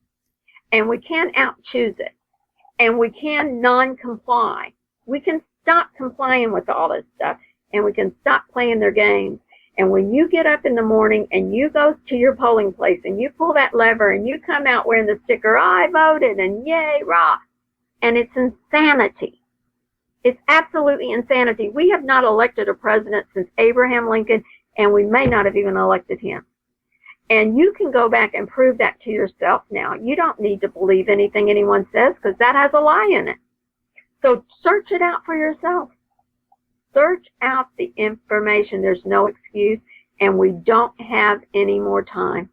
And we can outchoose it. And we can non-comply. We can stop complying with all this stuff. And we can stop playing their games. And when you get up in the morning and you go to your polling place and you pull that lever and you come out wearing the sticker, "I voted," and yay, rah. And it's insanity. It's absolutely insanity. We have not elected a president since Abraham Lincoln, and we may not have even elected him. And you can go back and prove that to yourself now. You don't need to believe anything anyone says, because that has a lie in it. So search it out for yourself. Search out the information. There's no excuse, and we don't have any more time.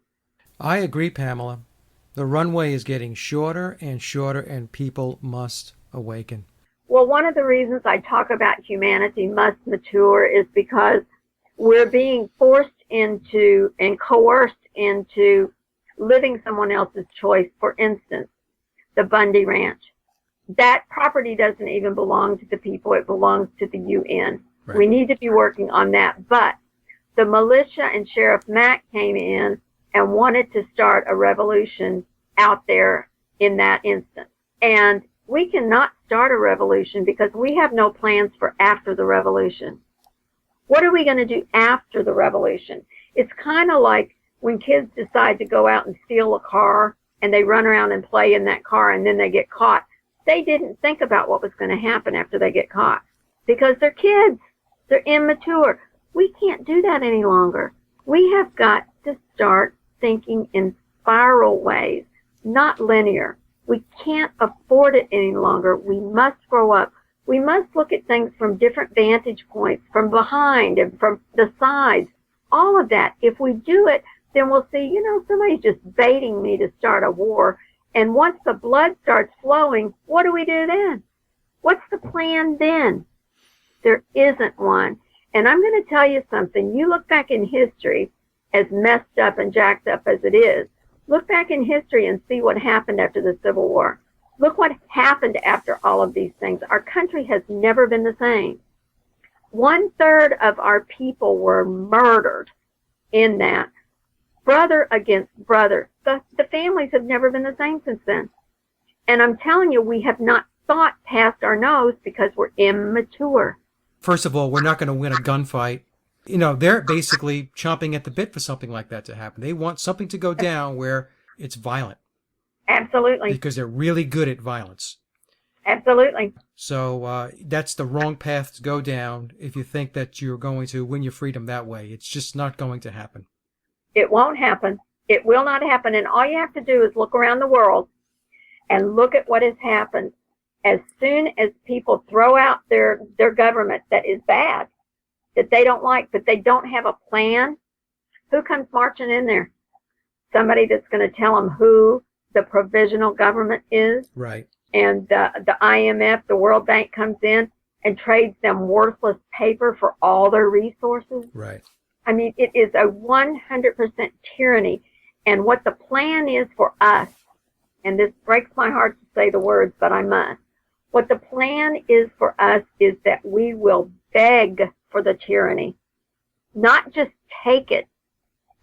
I agree, Pamela. The runway is getting shorter and shorter, and people must awaken. Well, one of the reasons I talk about humanity must mature is because we're being forced into and coerced into living someone else's choice. For instance, the Bundy Ranch. That property doesn't even belong to the people. It belongs to the UN. Right. We need to be working on that. But the militia and Sheriff Mack came in and wanted to start a revolution out there in that instance. And we cannot start a revolution because we have no plans for after the revolution. What are we going to do after the revolution? It's kind of like when kids decide to go out and steal a car and they run around and play in that car and then they get caught. They didn't think about what was going to happen after they get caught because they're kids. They're immature. We can't do that any longer. We have got to start thinking in spiral ways, not linear. We can't afford it any longer. We must grow up. We must look at things from different vantage points, from behind and from the sides, all of that. If we do it, then we'll see, somebody's just baiting me to start a war. And once the blood starts flowing, what do we do then? What's the plan then? There isn't one. And I'm going to tell you something. You look back in history, as messed up and jacked up as it is, look back in history and see what happened after the Civil War. Look what happened after all of these things. Our country has never been the same. 1/3 of our people were murdered in that. Brother against brother. The families have never been the same since then. And I'm telling you, we have not thought past our nose because we're immature. First of all, we're not going to win a gunfight. They're basically chomping at the bit for something like that to happen. They want something to go down where it's violent. Absolutely. Because they're really good at violence. Absolutely. So that's the wrong path to go down if you think that you're going to win your freedom that way. It's just not going to happen. It won't happen. It will not happen. And all you have to do is look around the world and look at what has happened. As soon as people throw out their government that is bad, that they don't like, but they don't have a plan, who comes marching in there? Somebody that's going to tell them who the provisional government is. Right. And the IMF, the World Bank, comes in and trades them worthless paper for all their resources. Right. I mean, it is a 100% tyranny. And what the plan is for us, and this breaks my heart to say the words, but I must. What the plan is for us is that we will beg for the tyranny, not just take it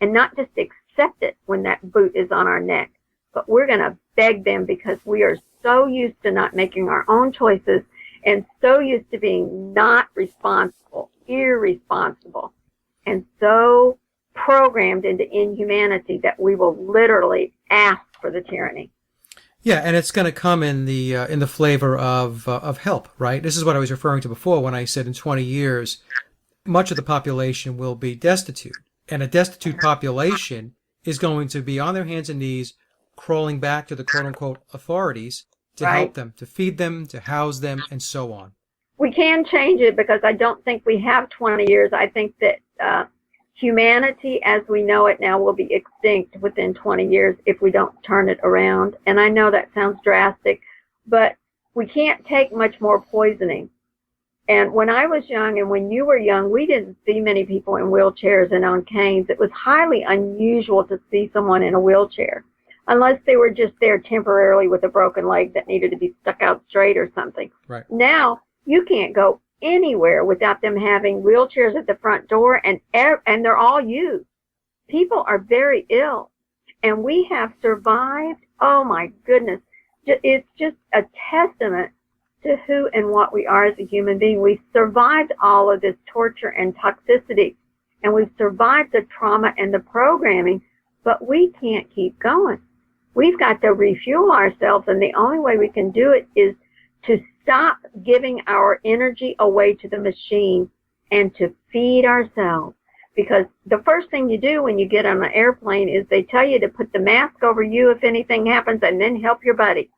and not just accept it when that boot is on our neck, but we're going to beg them because we are so used to not making our own choices and so used to being not responsible, irresponsible, and so programmed into inhumanity that we will literally ask for the tyranny. Yeah, and it's going to come in the flavor of help, right? This is what I was referring to before when I said in 20 years, much of the population will be destitute. And a destitute population is going to be on their hands and knees crawling back to the quote-unquote authorities to help them, to feed them, to house them, and so on. We can change it because I don't think we have 20 years. I think that humanity as we know it now will be extinct within 20 years if we don't turn it around. And I know that sounds drastic, but we can't take much more poisoning. And when I was young and when you were young, we didn't see many people in wheelchairs and on canes. It was highly unusual to see someone in a wheelchair, unless they were just there temporarily with a broken leg that needed to be stuck out straight or something. Right. Now, you can't go anywhere without them having wheelchairs at the front door, and they're all used. People are very ill, and we have survived. Oh my goodness. It's just a testament to who and what we are as a human being. We've survived all of this torture and toxicity, and we've survived the trauma and the programming, but we can't keep going. We've got to refuel ourselves, and the only way we can do it is to stop giving our energy away to the machine and to feed ourselves. Because the first thing you do when you get on an airplane is they tell you to put the mask over you if anything happens and then help your buddy.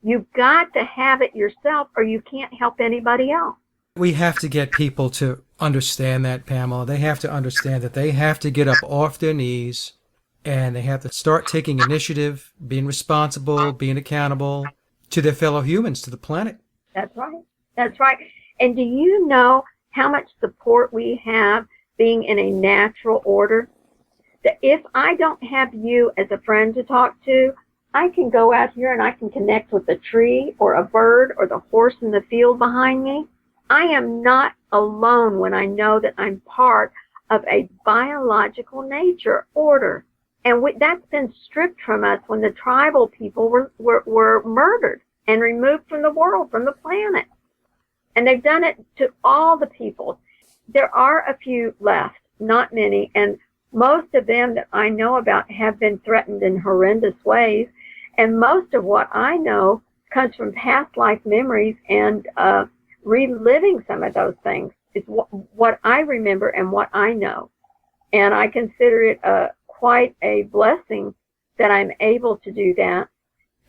You've got to have it yourself or you can't help anybody else. We have to get people to understand that, Pamela. They have to understand that they have to get up off their knees and they have to start taking initiative, being responsible, being accountable to their fellow humans, to the planet. That's right. That's right. And do you know how much support we have being in a natural order? That if I don't have you as a friend to talk to, I can go out here and I can connect with a tree or a bird or the horse in the field behind me. I am not alone when I know that I'm part of a biological nature order. And that's been stripped from us when the tribal people were murdered and removed from the world, from the planet. And they've done it to all the peoples. There are a few left, not many, and most of them that I know about have been threatened in horrendous ways. And most of what I know comes from past life memories and reliving some of those things. It's what I remember and what I know. And I consider it quite a blessing that I'm able to do that.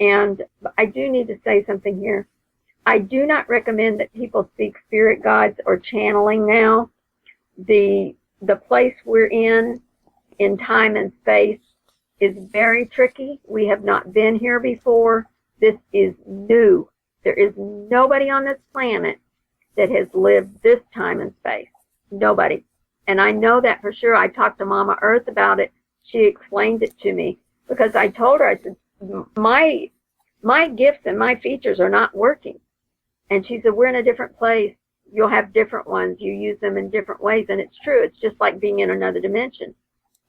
And I do need to say something here. I do not recommend that people seek spirit guides or channeling now. The place we're in time and space, is very tricky. We have not been here before. This is new. There is nobody on this planet that has lived this time and space. Nobody. And I know that for sure. I talked to Mama Earth about it. She explained it to me because I told her, I said, my gifts and my features are not working. And she said, we're in a different place. You'll have different ones. You use them in different ways. And it's true. It's just like being in another dimension.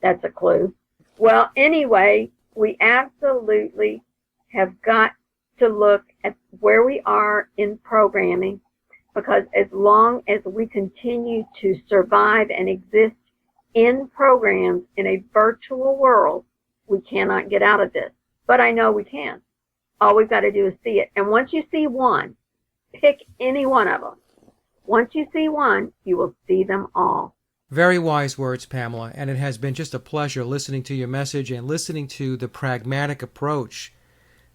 That's a clue. Well, anyway, we absolutely have got to look at where we are in programming, because as long as we continue to survive and exist in programs in a virtual world, we cannot get out of this. But I know we can. All we've got to do is see it. And once you see one, pick any one of them. Once you see one, you will see them all. Very wise words, Pamela, and it has been just a pleasure listening to your message and listening to the pragmatic approach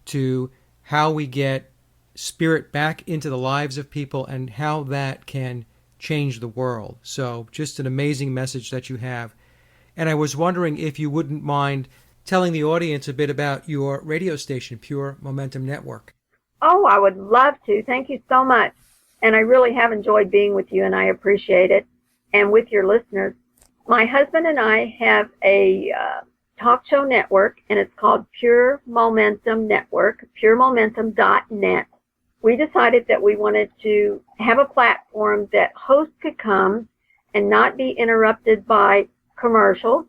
to how we get spirit back into the lives of people and how that can change the world. So just an amazing message that you have. And I was wondering if you wouldn't mind telling the audience a bit about your radio station, Pure Momentum Network. Oh, I would love to. Thank you so much. And I really have enjoyed being with you, and I appreciate it. And with your listeners. My husband and I have a talk show network, and it's called Pure Momentum Network, puremomentum.net. We decided that we wanted to have a platform that hosts could come and not be interrupted by commercials,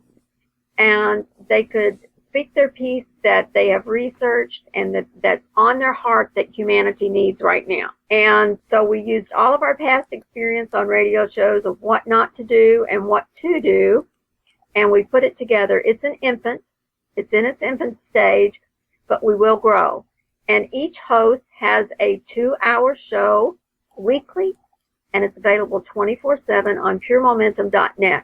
and they could speak their piece that they have researched and that's on their heart that humanity needs right now. And so we used all of our past experience on radio shows of what not to do and what to do, and we put it together. It's an infant. It's in its infant stage, but we will grow. And each host has a 2-hour show weekly, and it's available 24/7 on puremomentum.net.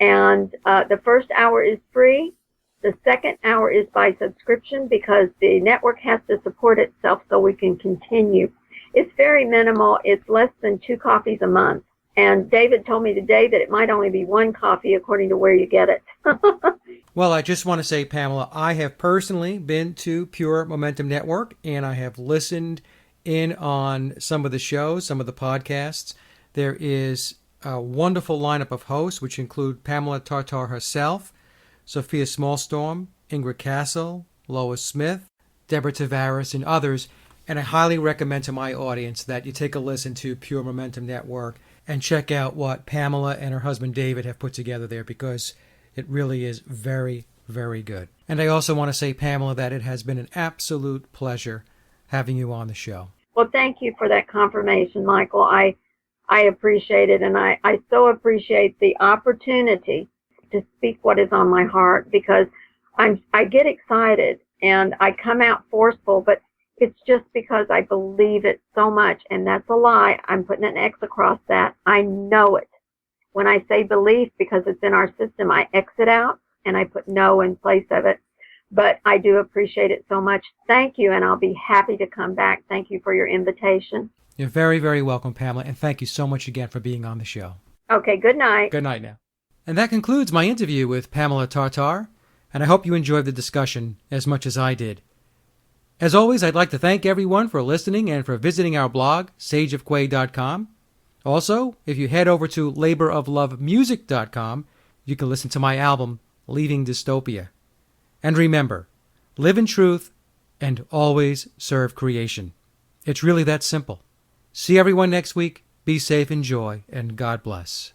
And the first hour is free. The second hour is by subscription because the network has to support itself so we can continue. It's very minimal. It's less than 2 coffees a month. And David told me today that it might only be 1 coffee according to where you get it. Well, I just want to say, Pamela, I have personally been to Pure Momentum Network, and I have listened in on some of the shows, some of the podcasts. There is a wonderful lineup of hosts, which include Pamela Tartar herself, Sofia Smallstorm, Ingri Cassel, Lois Smith, Deborah Tavares, and others. And I highly recommend to my audience that you take a listen to Pure Momentum Network and check out what Pamela and her husband David have put together there, because it really is very, very good. And I also want to say, Pamela, that it has been an absolute pleasure having you on the show. Well, thank you for that confirmation, Michael. I appreciate it, and I so appreciate the opportunity to speak what is on my heart, because I get excited and I come out forceful, but it's just because I believe it so much, and that's a lie. I'm putting an X across that. I know it. When I say belief, because it's in our system, I X it out and I put no in place of it. But I do appreciate it so much. Thank you, and I'll be happy to come back. Thank you for your invitation. You're very, very welcome, Pamela, and thank you so much again for being on the show. Okay, good night. Good night now. And that concludes my interview with Pamela Tartar, and I hope you enjoyed the discussion as much as I did. As always, I'd like to thank everyone for listening and for visiting our blog, sageofquay.com. Also, if you head over to laboroflovemusic.com, you can listen to my album, Leaving Dystopia. And remember, live in truth and always serve creation. It's really that simple. See everyone next week. Be safe, enjoy, and God bless.